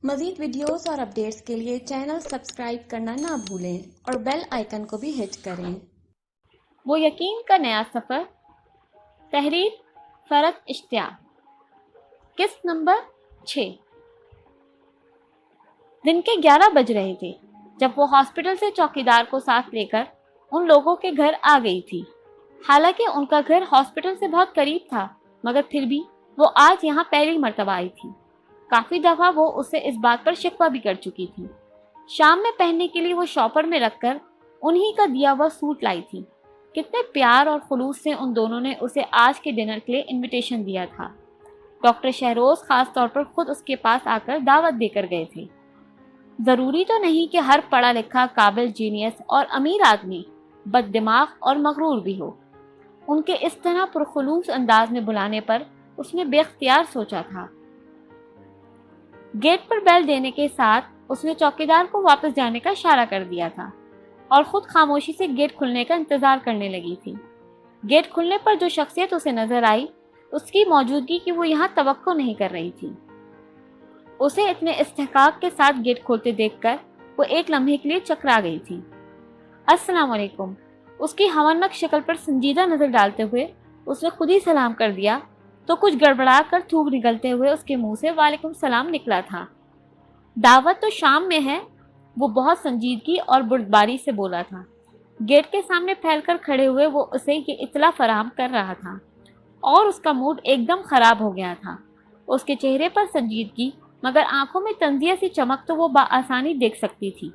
مزید ویڈیوز اور اپڈیٹس کے لیے چینل سبسکرائب کرنا نہ بھولیں اور بیل آئیکن کو بھی ہٹ کریں۔ وہ یقین کا نیا سفر، تحریر فرت اشتیاق، قسط نمبر 6۔ دن کے 11 بج رہے تھے جب وہ ہاسپٹل سے چوکیدار کو ساتھ لے کر ان لوگوں کے گھر آ گئی تھی۔ حالانکہ ان کا گھر ہاسپٹل سے بہت قریب تھا، مگر پھر بھی وہ آج یہاں پہلی مرتبہ آئی تھی۔ کافی دفعہ وہ اسے اس بات پر شکوہ بھی کر چکی تھی۔ شام میں پہننے کے لیے وہ شاپر میں رکھ کر انہی کا دیا ہوا سوٹ لائی تھی۔ کتنے پیار اور خلوص سے ان دونوں نے اسے آج کے ڈنر کے لیے انویٹیشن دیا تھا۔ ڈاکٹر شہروز خاص طور پر خود اس کے پاس آ کر دعوت دے کر گئے تھے۔ ضروری تو نہیں کہ ہر پڑھا لکھا قابل جینیس اور امیر آدمی بد دماغ اور مغرور بھی ہو۔ ان کے اس طرح پرخلوص انداز میں بلانے پر اس نے بے اختیار سوچا تھا۔ گیٹ پر بیل دینے کے ساتھ اس نے چوکیدار کو واپس جانے کا اشارہ کر دیا تھا اور خود خاموشی سے گیٹ کھلنے کا انتظار کرنے لگی تھی۔ گیٹ کھلنے پر جو شخصیت اسے نظر آئی، اس کی موجودگی کی وہ یہاں توقع نہیں کر رہی تھی۔ اسے اتنے استحقاق کے ساتھ گیٹ کھولتے دیکھ کر وہ ایک لمحے کے لیے چکرا گئی تھی۔ السلام علیکم، اس کی ہونمک شکل پر سنجیدہ نظر ڈالتے ہوئے اس نے خود ہی سلام کر دیا تو کچھ گڑبڑا کر تھوک نکلتے ہوئے اس کے منہ سے وعلیکم السلام نکلا تھا۔ دعوت تو شام میں ہے، وہ بہت سنجیدگی اور بردباری سے بولا تھا۔ گیٹ کے سامنے پھیل کر کھڑے ہوئے وہ اسے یہ اطلاع فراہم کر رہا تھا اور اس کا موڈ ایک دم خراب ہو گیا تھا۔ اس کے چہرے پر سنجیدگی مگر آنکھوں میں تنزیہ سی چمک تو وہ بآسانی دیکھ سکتی تھی۔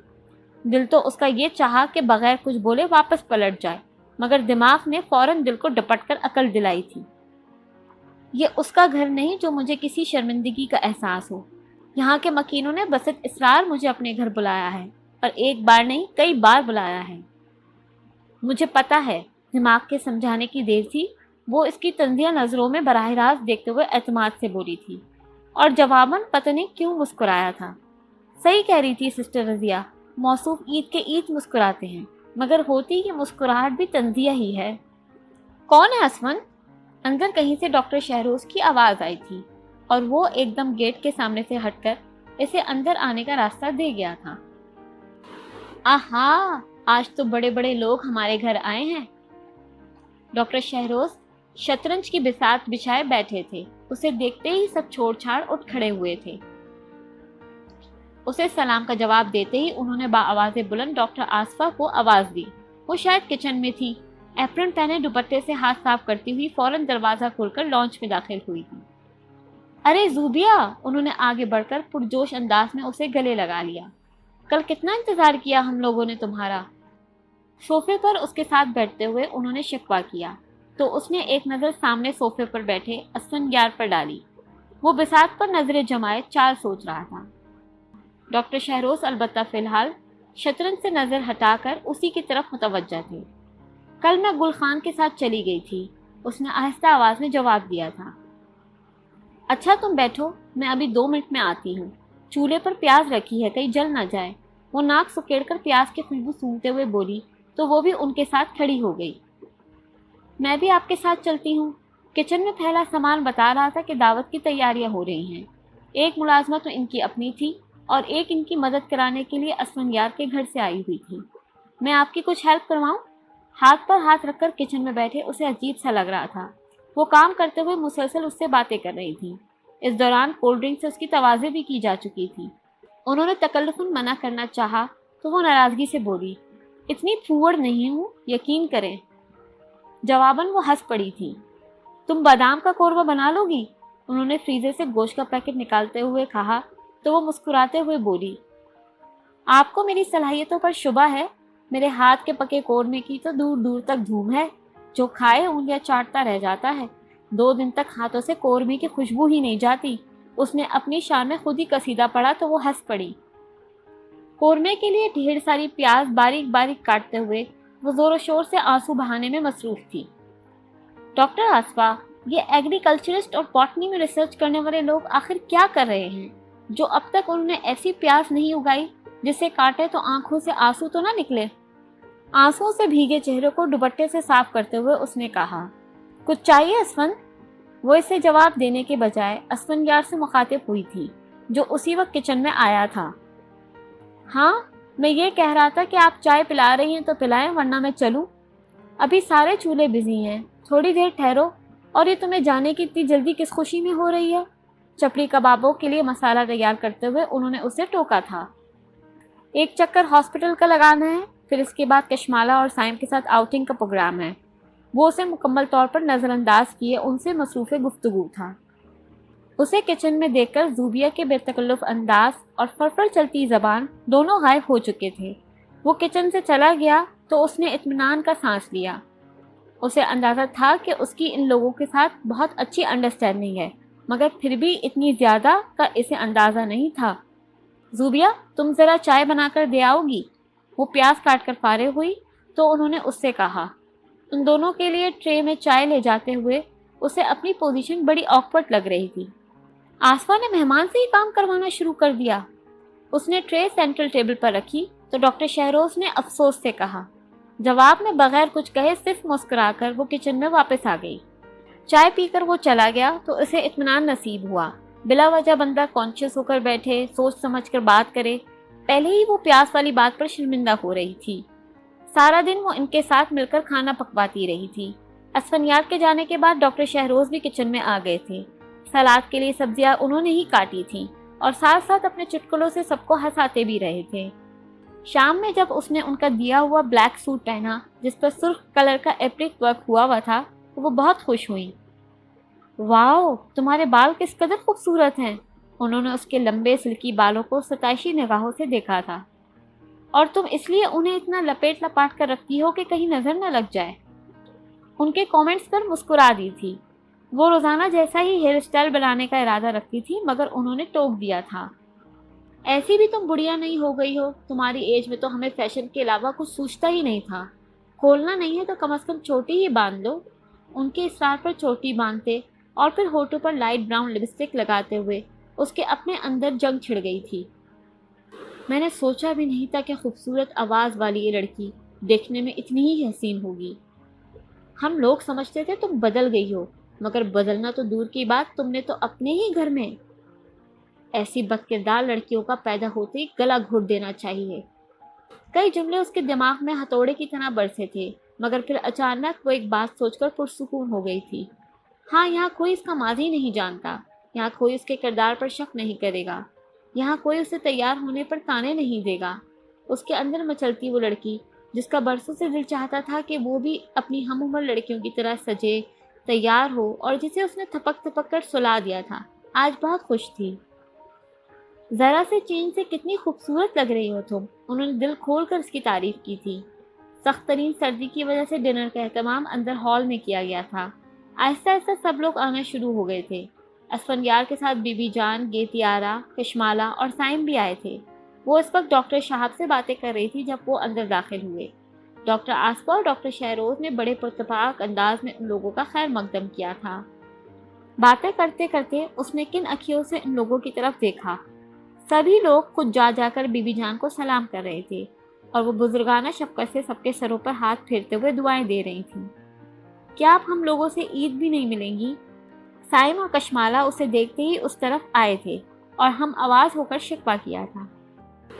دل تو اس کا یہ چاہا کہ بغیر کچھ بولے واپس پلٹ جائے، مگر دماغ نے فوراً دل کو ڈپٹ کر عقل دلائی تھی۔ یہ اس کا گھر نہیں جو مجھے کسی شرمندگی کا احساس ہو۔ یہاں کے مکینوں نے بسط اصرار مجھے اپنے گھر بلایا ہے، اور ایک بار نہیں کئی بار بلایا ہے۔ مجھے پتا ہے دماغ کے سمجھانے کی دیر تھی۔ وہ اس کی تنزیہ نظروں میں براہ راست دیکھتے ہوئے اعتماد سے بولی تھی اور جواباً پتہ نہیں کیوں مسکرایا تھا۔ صحیح کہہ رہی تھی سسٹر رضیہ، موصوف عید کے عید مسکراتے ہیں، مگر ہوتی یہ مسکراہٹ بھی تنزیہ ہی ہے۔ کون ہے اسمن؟ اندر کہیں سے ڈاکٹر شہروز کی آواز آئی تھی اور وہ ایک دم گیٹ کے سامنے سے ہٹ کر اسے اندر آنے کا راستہ دے گیا تھا۔ آہا، آج تو بڑے بڑے لوگ ہمارے گھر آئے ہیں۔ ڈاکٹر شہروز شطرنج کی بساط بچھائے بیٹھے تھے۔ اسے دیکھتے ہی سب چھوڑ چھاڑ اٹھ کھڑے ہوئے تھے۔ اسے سلام کا جواب دیتے ہی انہوں نے بآواز بلند ڈاکٹر آصفہ کو آواز دی۔ وہ شاید کچن میں تھی۔ ایپرن پہنے دوپٹے سے ہاتھ صاف کرتی ہوئی فوراً دروازہ کھول کر لانچ میں داخل ہوئی تھی۔ ارے زوبیہ، انہوں نے آگے بڑھ کر پرجوش انداز میں اسے گلے لگا لیا۔ کل کتنا انتظار کیا ہم لوگوں نے تمہارا۔ صوفے پر اس کے ساتھ بیٹھتے ہوئے انہوں نے شکوہ کیا تو اس نے ایک نظر سامنے صوفے پر بیٹھے اسفندیار پر ڈالی۔ وہ بساط پر نظریں جمائے چال سوچ رہا تھا۔ ڈاکٹر شہروز البتہ فی الحال شطرنج سے نظر ہٹا کر اسی کی طرف متوجہ تھے۔ کل میں گل خان کے ساتھ چلی گئی تھی، اس نے آہستہ آواز میں جواب دیا تھا۔ اچھا تم بیٹھو، میں ابھی 2 منٹ میں آتی ہوں۔ چولہے پر پیاز رکھی ہے، کہیں جل نہ جائے۔ وہ ناک سکیڑ کر پیاز کی خوشبو سونگھتے ہوئے بولی تو وہ بھی ان کے ساتھ کھڑی ہو گئی۔ میں بھی آپ کے ساتھ چلتی ہوں۔ کچن میں پھیلا سامان بتا رہا تھا کہ دعوت کی تیاریاں ہو رہی ہیں۔ ایک ملازمہ تو ان کی اپنی تھی اور ایک ان کی مدد کرانے کے لیے اسفندیار کے گھر سے آئی ہوئی تھی۔ میں آپ کی کچھ ہیلپ کرواؤں؟ ہاتھ پر ہاتھ رکھ کر کچن میں بیٹھے اسے عجیب سا لگ رہا تھا۔ وہ کام کرتے ہوئے مسلسل اس سے باتیں کر رہی تھی۔ اس دوران کولڈ ڈرنک سے اس کی تواضع بھی کی جا چکی تھی۔ انہوں نے تکلفاً منع کرنا چاہا تو وہ ناراضگی سے بولی، اتنی پھوڑ نہیں ہوں، یقین کریں۔ جواباً وہ ہنس پڑی تھی۔ تم بادام کا قورمہ بنا لو گی؟ انہوں نے فریزر سے گوشت کا پیکٹ نکالتے ہوئے کہا تو وہ مسکراتے ہوئے بولی، آپ کو میری صلاحیتوں پر شبہ ہے؟ میرے ہاتھ کے پکے قورمے کی تو دور دور تک دھوم ہے، جو کھائے انگلیاں چاٹتا رہ جاتا ہے۔ 2 دن تک ہاتھوں سے قورمے کی خوشبو ہی نہیں جاتی۔ اس نے اپنی شان میں خود ہی قصیدہ پڑھا تو وہ ہنس پڑی۔ قورمے کے لیے ڈھیر ساری پیاز باریک باریک کاٹتے ہوئے وہ زور و شور سے آنسو بہانے میں مصروف تھی۔ ڈاکٹر آصفہ، یہ ایگریکلچرسٹ اور باٹنی میں ریسرچ کرنے والے لوگ آخر کیا کر رہے ہیں جو اب تک انہوں نے ایسی پیاز نہیں اگائی جسے کاٹے تو آنکھوں سے آنسو تو نہ نکلے؟ آنسوؤں سے بھیگے چہرے کو دوپٹے سے صاف کرتے ہوئے اس نے کہا، کچھ چاہیے اسفند؟ وہ اسے جواب دینے کے بجائے اسفندیار سے مخاطب ہوئی تھی۔ جو اسی وقت کچن میں آیا تھا۔ ہاں، میں یہ کہہ رہا تھا کہ آپ چائے پلا رہی ہیں تو پلائیں ورنہ میں چلوں؟ ابھی سارے چولہے بزی ہیں، تھوڑی دیر ٹھہرو۔ اور یہ تمہیں جانے کی اتنی جلدی کس خوشی میں ہو رہی ہے؟ چپڑی کبابوں کے لیے مسالہ تیار کرتے ہوئے انہوں نے اسے ٹوکا تھا۔ ایک چکر ہاسپٹل کا لگانا ہے، پھر اس کے بعد کشمالہ اور سائم کے ساتھ آؤٹنگ کا پروگرام ہے۔ وہ اسے مکمل طور پر نظر انداز کیے ان سے مصروف گفتگو تھا۔ اسے کچن میں دیکھ کر زوبیہ کے بے تکلف انداز اور فرفر چلتی زبان دونوں غائب ہو چکے تھے۔ وہ کچن سے چلا گیا تو اس نے اطمینان کا سانس لیا۔ اسے اندازہ تھا کہ اس کی ان لوگوں کے ساتھ بہت اچھی انڈرسٹینڈنگ ہے، مگر پھر بھی اتنی زیادہ کا اسے اندازہ نہیں تھا۔ زوبیہ، تم ذرا چائے بنا کر دے آؤ گی؟ وہ پیاز کاٹ کر فارغ ہوئی تو انہوں نے اس سے کہا۔ ان دونوں کے لیے ٹرے میں چائے لے جاتے ہوئے اسے اپنی پوزیشن بڑی آکورڈ لگ رہی تھی۔ آصفا نے مہمان سے ہی کام کروانا شروع کر دیا۔ اس نے ٹرے سینٹرل ٹیبل پر رکھی تو ڈاکٹر شہروز نے افسوس سے کہا۔ جواب میں بغیر کچھ کہے صرف مسکرا کر وہ کچن میں واپس آ گئی۔ چائے پی کر وہ چلا گیا تو اسے اطمینان نصیب ہوا۔ بلا وجہ بندہ کانشیس ہو کر بیٹھے، سوچ سمجھ کر بات کرے۔ پہلے ہی وہ پیاس والی بات پر شرمندہ ہو رہی تھی۔ سارا دن وہ ان کے ساتھ مل کر کھانا پکواتی رہی تھی۔ اسفنیار کے جانے کے بعد ڈاکٹر شہروز بھی کچن میں آ گئے تھے۔ سلاد کے لیے سبزیاں انہوں نے ہی کاٹی تھیں اور ساتھ ساتھ اپنے چٹکلوں سے سب کو ہنساتے بھی رہے تھے۔ شام میں جب اس نے ان کا دیا ہوا بلیک سوٹ پہنا جس پر سرخ کلر کا ایپلک ورک ہوا تھا تو وہ بہت خوش ہوئی۔ واؤ، تمہارے بال کس قدر خوبصورت ہیں۔ انہوں نے اس کے لمبے سلکی بالوں کو ستائشی نگاہوں سے دیکھا تھا۔ اور تم اس لیے انہیں اتنا لپیٹ لپاٹ کر رکھتی ہو کہ کہیں نظر نہ لگ جائے۔ ان کے کامنٹس پر مسکرا دی تھی۔ وہ روزانہ جیسا ہی ہیئر اسٹائل بنانے کا ارادہ رکھتی تھی مگر انہوں نے ٹوک دیا تھا۔ ایسی بھی تم بڑھیا نہیں ہو گئی ہو، تمہاری ایج میں تو ہمیں فیشن کے علاوہ کچھ سوچتا ہی نہیں تھا۔ کھولنا نہیں ہے تو کم از کم چوٹی ہی باندھ لو۔ ان کے اصرار پر چوٹی باندھتے اور پھر ہونٹوں پر لائٹ براؤن لپسٹک لگاتے ہوئے اس کے اپنے اندر جنگ چھڑ گئی تھی۔ میں نے سوچا بھی نہیں تھا کہ خوبصورت آواز والی یہ لڑکی دیکھنے میں اتنی ہی حسین ہوگی۔ ہم لوگ سمجھتے تھے تم بدل گئی ہو، مگر بدلنا تو دور کی بات، تم نے تو اپنے ہی گھر میں ایسی بد کردار لڑکیوں کا پیدا ہوتے ہی گلا گھونٹ دینا چاہیے۔ کئی جملے اس کے دماغ میں ہتھوڑے کی طرح برسے تھے مگر پھر اچانک وہ ایک بات سوچ کر پرسکون ہو گئی تھی۔ ہاں، یہاں کوئی اس کا ماضی نہیں جانتا، یہاں کوئی اس کے کردار پر شک نہیں کرے گا، یہاں کوئی اسے تیار ہونے پر تانے نہیں دے گا۔ اس کے اندر مچلتی وہ لڑکی جس کا برسوں سے دل چاہتا تھا کہ وہ بھی اپنی ہم عمر لڑکیوں کی طرح سجے تیار ہو اور جسے اس نے تھپک تھپک کر سلا دیا تھا، آج بہت خوش تھی۔ ذرا سے چینج سے کتنی خوبصورت لگ رہی ہو تم، انہوں نے دل کھول کر اس کی تعریف کی تھی۔ سخت ترین سردی کی وجہ سے ڈنر کا اہتمام اندر ہال میں کیا گیا تھا۔ آہستہ آہستہ سب لوگ آنا شروع ہو گئے تھے۔ اسفندیار کے ساتھ بی بی جان، گیتیارا، کشمالہ اور سائم بھی آئے تھے۔ وہ اس وقت ڈاکٹر شہاب سے باتیں کر رہی تھی جب وہ اندر داخل ہوئے۔ ڈاکٹر آصفا اور ڈاکٹر شہروز نے بڑے پرتپاک انداز میں ان لوگوں کا خیر مقدم کیا تھا۔ باتیں کرتے کرتے اس نے کن اکھیوں سے ان لوگوں کی طرف دیکھا۔ سبھی لوگ خود جا جا کر بی بی جان کو سلام کر رہے تھے اور وہ بزرگانہ شفقت سے سب کے سروں پر ہاتھ پھیرتے ہوئے دعائیں دے رہی تھیں۔ کیا آپ ہم لوگوں سے عید بھی نہیں ملیں گی؟ سائم اور کشمالہ اسے دیکھتے ہی اس طرف آئے تھے اور ہم آواز ہو کر شکوہ کیا تھا۔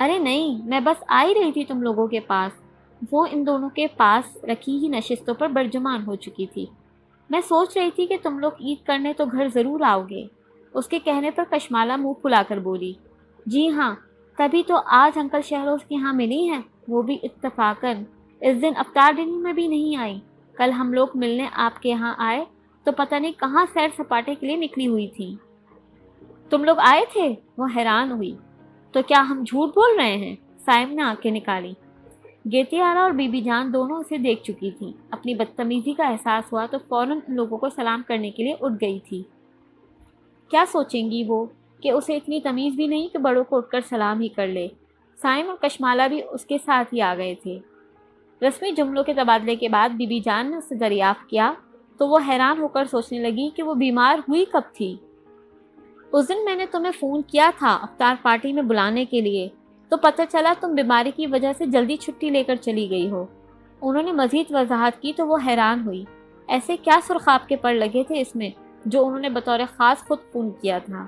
ارے نہیں، میں بس آ ہی رہی تھی تم لوگوں کے پاس۔ وہ ان دونوں کے پاس رکھی ہی نشستوں پر برجمان ہو چکی تھی۔ میں سوچ رہی تھی کہ تم لوگ عید کرنے تو گھر ضرور آؤ گے۔ اس کے کہنے پر کشمالہ منہ پھلا کر بولی، جی ہاں، تبھی تو آج انکل شہروز کے یہاں ملی ہیں، وہ بھی اتفاقاً۔ اس دن افطار ڈنر میں بھی نہیں آئی۔ کل ہم لوگ ملنے آپ کے یہاں آئے تو پتہ نہیں کہاں سیر سپاٹے کے لیے نکلی ہوئی تھی۔ تم لوگ آئے تھے؟ وہ حیران ہوئی۔ تو کیا ہم جھوٹ بول رہے ہیں؟ سائم نے آنکھیں نکالی۔ گیتیارا اور بی بی جان دونوں اسے دیکھ چکی تھیں۔ اپنی بدتمیزی کا احساس ہوا تو فوراً ان لوگوں کو سلام کرنے کے لیے اٹھ گئی تھی۔ کیا سوچیں گی وہ کہ اسے اتنی تمیز بھی نہیں کہ بڑوں کو اٹھ کر سلام ہی کر لے۔ سائم اور کشمالہ بھی اس کے ساتھ ہی آ گئے تھے۔ رسمی جملوں کے تبادلے کے بعد بی بی جان نے اسے دریافت کیا تو وہ حیران ہو کر سوچنے لگی کہ وہ بیمار ہوئی کب تھی۔ اس دن میں نے تمہیں فون کیا تھا افطار پارٹی میں بلانے کے لیے، تو پتہ چلا تم بیماری کی وجہ سے جلدی چھٹی لے کر چلی گئی ہو۔ انہوں نے مزید وضاحت کی تو وہ حیران ہوئی۔ ایسے کیا سرخاب کے پر لگے تھے اس میں جو انہوں نے بطور خاص خود فون کیا تھا؟